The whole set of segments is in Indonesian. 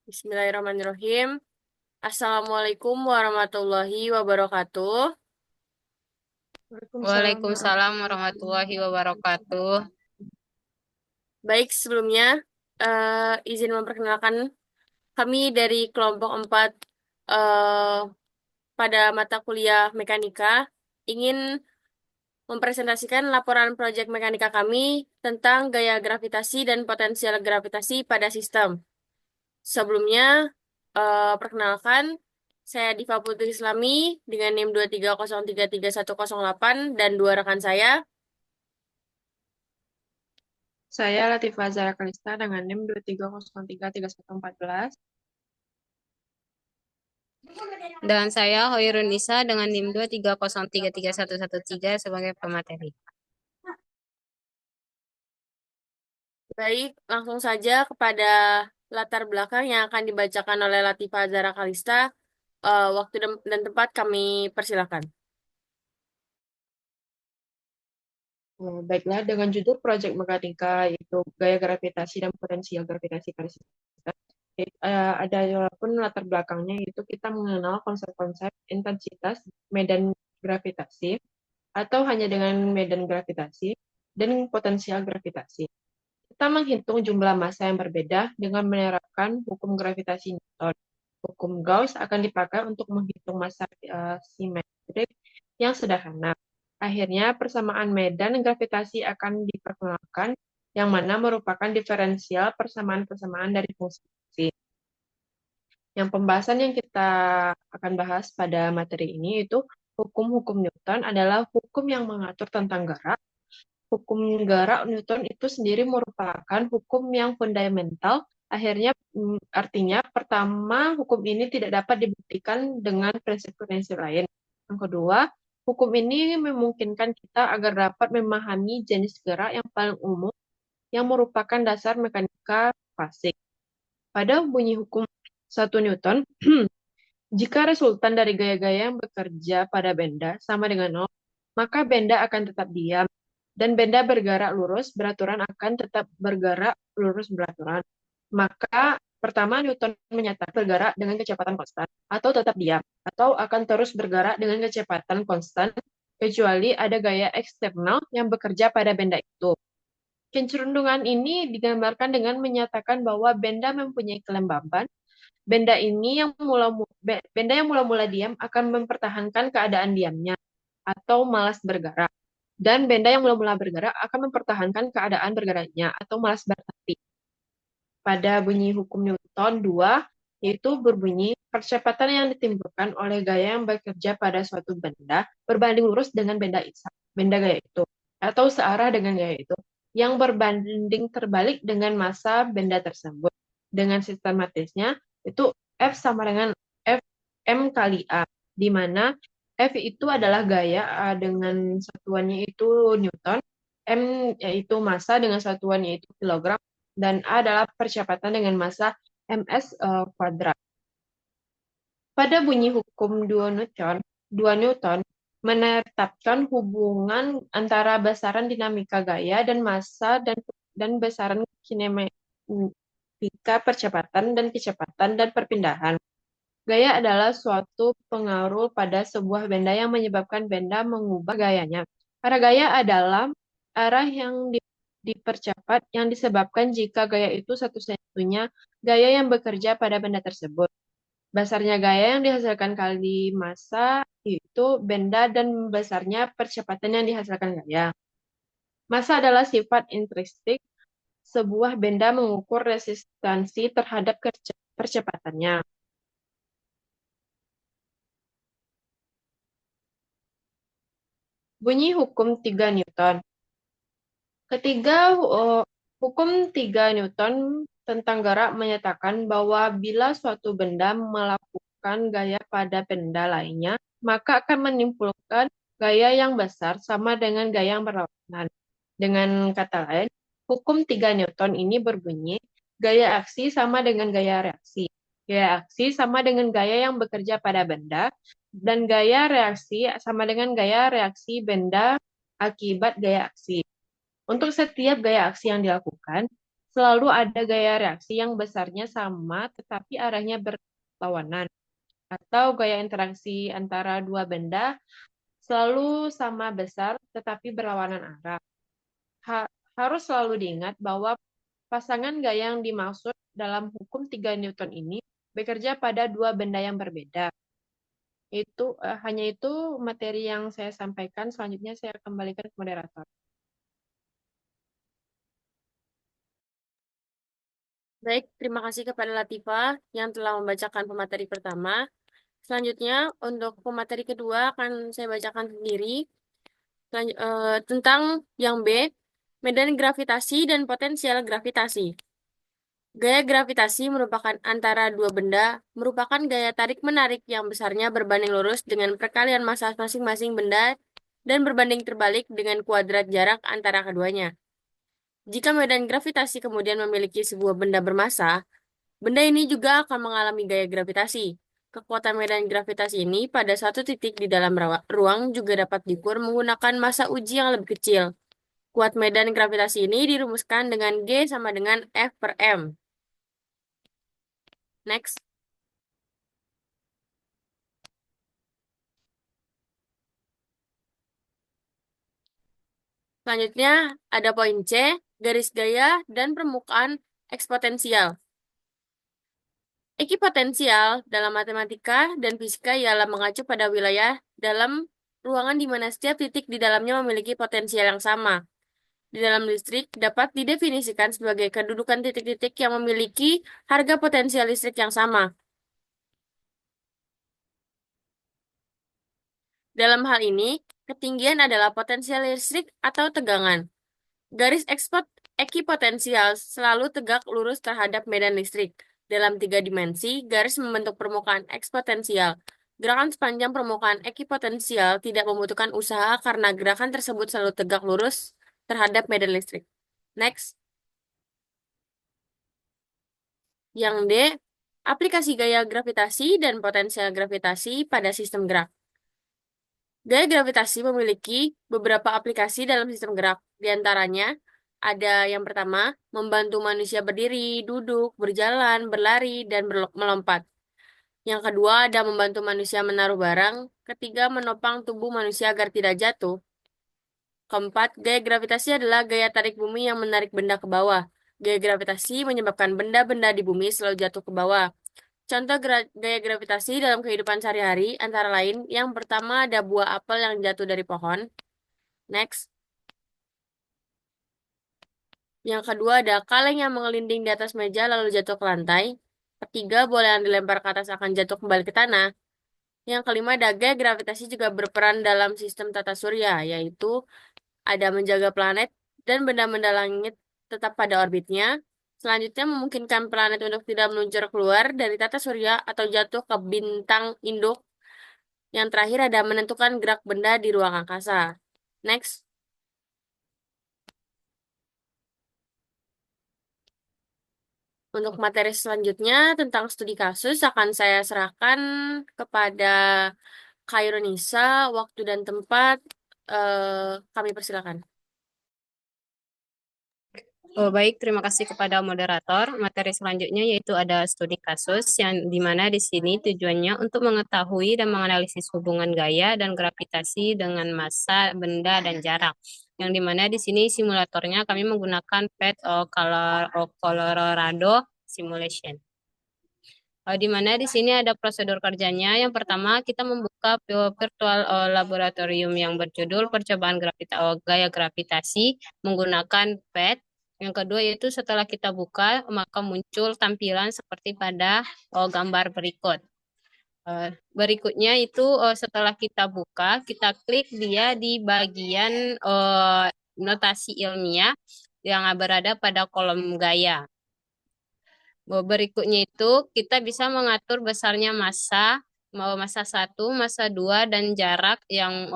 Bismillahirrahmanirrahim. Assalamualaikum warahmatullahi wabarakatuh. Waalaikumsalam Waalaikumsalam warahmatullahi warahmatullahi wabarakatuh. wabarakatuh. Baik, sebelumnya izin memperkenalkan kami dari kelompok 4 eh, pada mata kuliah mekanika ingin mempresentasikan laporan proyek mekanika kami tentang gaya gravitasi dan potensial gravitasi pada sistem. Sebelumnya, perkenalkan, saya Diva Putri Islami dengan NIM 230333108 dan dua rekan saya. Saya Latifah Zara Kalista dengan NIM 230333114. Dan saya Hoirun Nisa dengan NIM 230333113 sebagai pemateri. Baik, langsung saja kepada latar belakang yang akan dibacakan oleh Latifah Zara Kalista. Waktu dan tempat kami persilakan. Baiklah, dengan judul Proyek Mekanika yaitu Gaya Gravitasi dan Potensial Gravitasi pada Sistem, ada walaupun latar belakangnya yaitu kita mengenal konsep-konsep intensitas medan gravitasi atau hanya dengan medan gravitasi dan potensial gravitasi. Kita menghitung jumlah massa yang berbeda dengan menerapkan hukum gravitasi Newton. Hukum Gauss akan dipakai untuk menghitung massa simetrik yang sederhana. Akhirnya, persamaan medan gravitasi akan diperkenalkan, yang mana merupakan diferensial persamaan-persamaan dari fungsi. Yang pembahasan yang kita akan bahas pada materi ini itu hukum-hukum Newton adalah hukum yang mengatur tentang gerak. Hukum gerak Newton itu sendiri merupakan hukum yang fundamental. Akhirnya, artinya pertama, hukum ini tidak dapat dibuktikan dengan prinsip-prinsip lain. Yang kedua, hukum ini memungkinkan kita agar dapat memahami jenis gerak yang paling umum yang merupakan dasar mekanika klasik. Pada bunyi hukum 1 Newton, jika resultan dari gaya-gaya yang bekerja pada benda sama dengan nol, maka benda akan tetap diam, dan benda bergerak lurus beraturan akan tetap bergerak lurus beraturan. Maka pertama Newton menyatakan bergerak dengan kecepatan konstan, atau tetap diam, atau akan terus bergerak dengan kecepatan konstan, kecuali ada gaya eksternal yang bekerja pada benda itu. Kecenderungan ini digambarkan dengan menyatakan bahwa benda mempunyai kelembaban. Benda yang mula-mula diam akan mempertahankan keadaan diamnya atau malas bergerak. Dan benda yang mula-mula bergerak akan mempertahankan keadaan bergeraknya atau malas berhenti. Pada bunyi hukum Newton 2, yaitu berbunyi percepatan yang ditimbulkan oleh gaya yang bekerja pada suatu benda berbanding lurus dengan benda gaya itu, atau searah dengan gaya itu, yang berbanding terbalik dengan massa benda tersebut. Dengan sistematisnya, itu F sama dengan F M kali A, di mana F itu adalah gaya A dengan satuannya itu Newton, M yaitu massa dengan satuannya itu kilogram, dan A adalah percepatan dengan massa ms kuadrat. Pada bunyi hukum 2 Newton menetapkan hubungan antara besaran dinamika gaya dan massa dan besaran kinematika percepatan dan kecepatan dan perpindahan. Gaya adalah suatu pengaruh pada sebuah benda yang menyebabkan benda mengubah gayanya. Arah gaya adalah arah yang dipercepat yang disebabkan jika gaya itu satu-satunya gaya yang bekerja pada benda tersebut. Besarnya gaya yang dihasilkan kali massa itu benda dan besarnya percepatan yang dihasilkan gaya. Massa adalah sifat intrinsik sebuah benda mengukur resistansi terhadap percepatannya. Bunyi hukum 3 Newton. Ketiga, hukum 3 Newton tentang gerak menyatakan bahwa bila suatu benda melakukan gaya pada benda lainnya, maka akan menimbulkan gaya yang besar sama dengan gaya yang berlawanan. Dengan kata lain, hukum 3 Newton ini berbunyi, gaya aksi sama dengan gaya reaksi. Gaya aksi sama dengan gaya yang bekerja pada benda, dan gaya reaksi sama dengan gaya reaksi benda akibat gaya aksi. Untuk setiap gaya aksi yang dilakukan, selalu ada gaya reaksi yang besarnya sama tetapi arahnya berlawanan. Atau gaya interaksi antara dua benda selalu sama besar tetapi berlawanan arah. Harus selalu diingat bahwa pasangan gaya yang dimaksud dalam hukum 3 Newton ini bekerja pada dua benda yang berbeda. Hanya itu materi yang saya sampaikan. Selanjutnya saya kembalikan ke moderator. Baik, terima kasih kepada Latifah yang telah membacakan pemateri pertama. Selanjutnya, untuk pemateri kedua akan saya bacakan sendiri tentang yang B, medan gravitasi dan potensial gravitasi. Gaya gravitasi merupakan antara dua benda, merupakan gaya tarik-menarik yang besarnya berbanding lurus dengan perkalian massa masing-masing benda dan berbanding terbalik dengan kuadrat jarak antara keduanya. Jika medan gravitasi kemudian memiliki sebuah benda bermassa, benda ini juga akan mengalami gaya gravitasi. Kekuatan medan gravitasi ini pada suatu titik di dalam ruang juga dapat diukur menggunakan massa uji yang lebih kecil. Kuat medan gravitasi ini dirumuskan dengan G sama dengan F per M. Next. Selanjutnya ada poin C, garis gaya dan permukaan eksponensial. Ekipotensial dalam matematika dan fisika ialah mengacu pada wilayah dalam ruangan di mana setiap titik di dalamnya memiliki potensial yang sama. Di dalam listrik dapat didefinisikan sebagai kedudukan titik-titik yang memiliki harga potensial listrik yang sama. Dalam hal ini, ketinggian adalah potensial listrik atau tegangan. Garis ekipotensial selalu tegak lurus terhadap medan listrik. Dalam 3 dimensi, garis membentuk permukaan eksponensial. Gerakan sepanjang permukaan ekipotensial tidak membutuhkan usaha karena gerakan tersebut selalu tegak lurus terhadap medan listrik. Next. Yang D, aplikasi gaya gravitasi dan potensial gravitasi pada sistem gerak. Gaya gravitasi memiliki beberapa aplikasi dalam sistem gerak. Di antaranya, ada yang pertama, membantu manusia berdiri, duduk, berjalan, berlari, dan melompat. Yang kedua, ada membantu manusia menaruh barang. Ketiga, menopang tubuh manusia agar tidak jatuh. Keempat, gaya gravitasi adalah gaya tarik bumi yang menarik benda ke bawah. Gaya gravitasi menyebabkan benda-benda di bumi selalu jatuh ke bawah. Contoh gaya gravitasi dalam kehidupan sehari-hari antara lain, yang pertama ada buah apel yang jatuh dari pohon. Next. Yang kedua ada kaleng yang mengelinding di atas meja lalu jatuh ke lantai. Ketiga, bola yang dilempar ke atas akan jatuh kembali ke tanah. Yang kelima, ada gaya gravitasi juga berperan dalam sistem tata surya, yaitu ada menjaga planet dan benda-benda langit tetap pada orbitnya. Selanjutnya, memungkinkan planet untuk tidak meluncur keluar dari tata surya atau jatuh ke bintang induk. Yang terakhir ada menentukan gerak benda di ruang angkasa. Next. Untuk materi selanjutnya tentang studi kasus akan saya serahkan kepada Khairunisa. Waktu dan tempat kami persilakan. Oh, baik, terima kasih kepada moderator. Materi selanjutnya yaitu ada studi kasus yang dimana di sini tujuannya untuk mengetahui dan menganalisis hubungan gaya dan gravitasi dengan massa, benda, dan jarak. Yang dimana di sini simulatornya kami menggunakan PET Colorado Simulation. Di mana di sini ada prosedur kerjanya. Yang pertama, kita membuka virtual laboratorium yang berjudul percobaan gaya gravitasi menggunakan PET. Yang kedua yaitu setelah kita buka, maka muncul tampilan seperti pada gambar berikut. Berikutnya itu setelah kita buka, kita klik dia di bagian notasi ilmiah yang berada pada kolom gaya. Berikutnya itu kita bisa mengatur besarnya massa 1, massa 2, dan jarak yang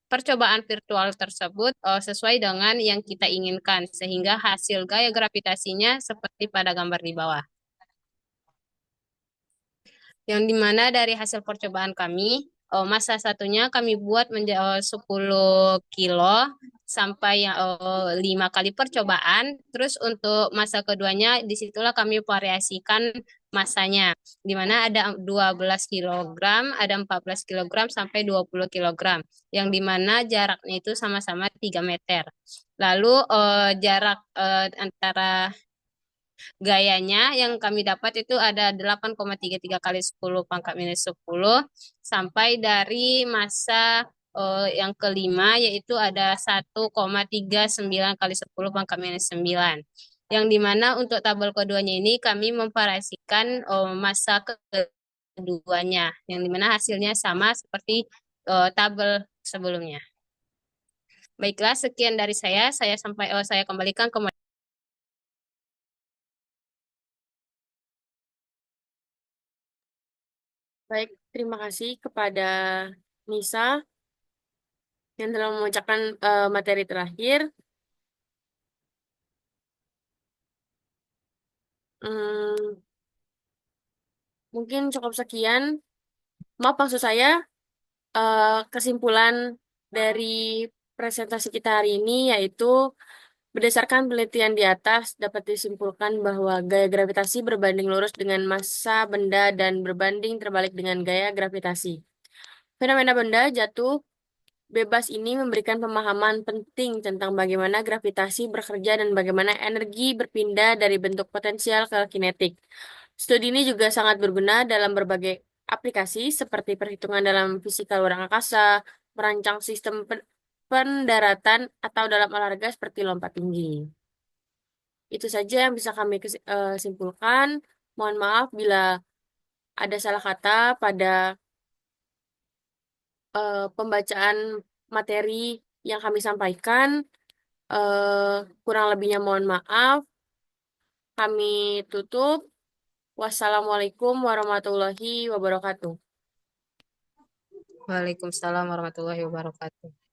percobaan virtual tersebut sesuai dengan yang kita inginkan sehingga hasil gaya gravitasinya seperti pada gambar di bawah. Yang dimana dari hasil percobaan kami, masa satunya kami buat menjadi 10 kilo sampai 5 kali percobaan. Terus untuk masa keduanya disitulah kami variasikan masanya, di mana ada 12 kilogram, ada 14 kilogram sampai 20 kilogram, yang di mana jaraknya itu sama-sama 3 meter. Lalu jarak antara gayanya yang kami dapat itu ada 8,33 kali 10 pangkat minus 10 sampai dari masa yang kelima yaitu ada 1,39 kali 10 pangkat minus 9. Yang dimana untuk tabel keduanya ini kami memvariasikan masa keduanya yang dimana hasilnya sama seperti tabel sebelumnya. Baiklah, sekian dari saya kembalikan ke Baik, terima kasih kepada Nisa yang telah membacakan materi terakhir. Hmm, mungkin cukup sekian. Maaf, maksud saya kesimpulan dari presentasi kita hari ini yaitu berdasarkan penelitian di atas dapat disimpulkan bahwa gaya gravitasi berbanding lurus dengan massa benda dan berbanding terbalik dengan gaya gravitasi. Fenomena benda jatuh bebas ini memberikan pemahaman penting tentang bagaimana gravitasi bekerja dan bagaimana energi berpindah dari bentuk potensial ke kinetik. Studi ini juga sangat berguna dalam berbagai aplikasi seperti perhitungan dalam fisika luar angkasa, merancang sistem pendaratan, atau dalam olahraga seperti lompat tinggi. Itu saja yang bisa kami simpulkan. Mohon maaf bila ada salah kata pada pembacaan materi yang kami sampaikan. Kurang lebihnya mohon maaf. Kami tutup. Wassalamualaikum warahmatullahi wabarakatuh. Waalaikumsalam warahmatullahi wabarakatuh.